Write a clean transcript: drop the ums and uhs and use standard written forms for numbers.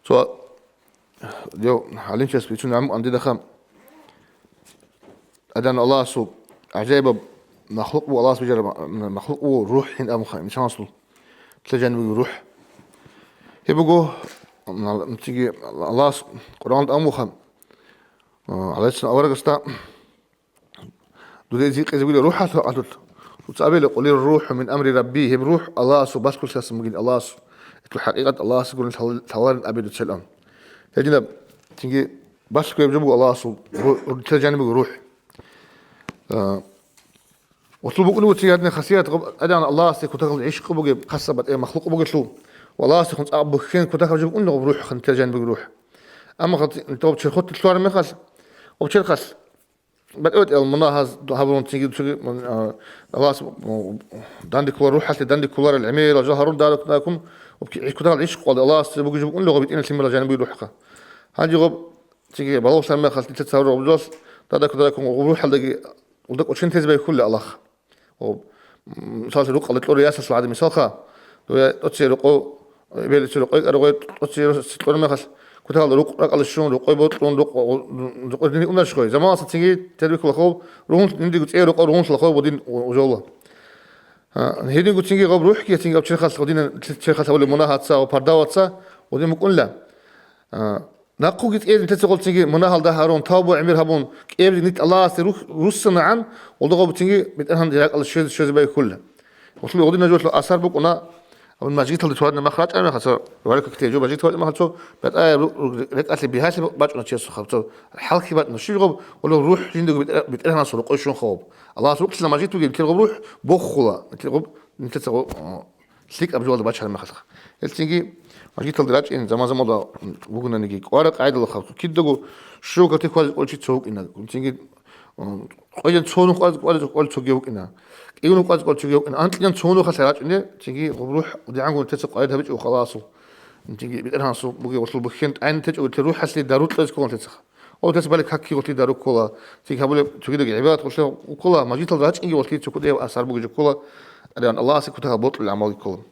سواء جو حالين شاس بيتون عم عندي دخم أدان الله سو عجيب مخلوق والله سبحانه مخلوق روح حين أم خايم مش هنصل تلاجن بيروح يبقوا تيجي الله قرآن أم خم على اسم أورق استا دودي زيق إذا بيقول روح عدل وتقابل يقول الروح من أمر ربي هم روح الله سو بس كل شيء اسمه الله سو حقيقة الله سو يقول ثوار أبد السلام تجينا تيجي بس كل يجيبوا الله سو تلاجن بيروح وطلبوا كل وتي هذه خاصيات أدان الله سيكون تاخذ عيش قبوج خاصة مخلوق قبوج شلو والله سيكون أب خين كنت تاخذ جيب إنه بروح خن ترجع بروح أما خط أنت بتشيل خط الشوارع ما خاص وبتشيل خاص بدأت المناهز هابون تيجي الله داندي كل روح حتى داندي كل العميل وجهرون دارك داكم وبكي كنت عيش قال الله سيبوج جيب إنه بيت إن سيملا جانب بروح خا هذي غب تيجي بالله سلام خاص تتصور وبجوز داكم وروح هذا ودك وشين تزبي كل الله مثال رق قلت له رئاسة العادة مثال خا تتصير رقو بيل تصير رقو أروي تتصير ستون ما خس كنت هذا رق على الشون رقو بطلون رق دني أمنا شوي زمان ستيجي تدري كل خو روح ندي قلت إيه رقو روح الخو بدين وجوله هيدي قلت تيجي غب روح كي تيجي بتشيل خاص ودين تشيل خاص أول مناهات سا وبرداوات سا ودين ممكن لا ناقو قلت إيه أنت تقول تيجي مناهل ده هارون تابو عمير هابون إيه نيت الله سيروح رسنا عن والله بتيجي بتأهم ديالك على الشيء زي كله وصل له غدنا جوت له أثر بق ونا أول ما جيت اللي تودنا مخرج أنا خسر وعليك كتير جو بجيت تودنا مخرج بقى ريت أصلي بهاش باش نشيل سخبته الحلقة بقى نشيل غب ولا روح جندق بتأهم سرق إيش خوب الله سرق لما جيت وجيت غب روح بخلا غب أنت تقول سليك أبجول باش هالمخرج تيجي ما جيت الدراج إن زمان ده بقولنا نجي ورق عيد الخبط كده شو كتير كويس شيء تسوق إنه تيجي قاعد تسونو قاعد تسوق إنه إيونو قاعد تسوق إنه أنت لين تسونو خسارات إنه تيجي بروح ودي عنكم تسوق قاعد هبج وخلاص تيجي بتنها صوب بقي وصل بخنت عين تج وتروح حسي داروت لازم كون تسخ أو تسبالك حكي قلت دارو كولا تيجي هقول تيجي دقي عباد قلت وكولا ما جيت الدراج إني قلت تسوق ده أثر بقي كولا لأن الله سكتها بطل العمل كله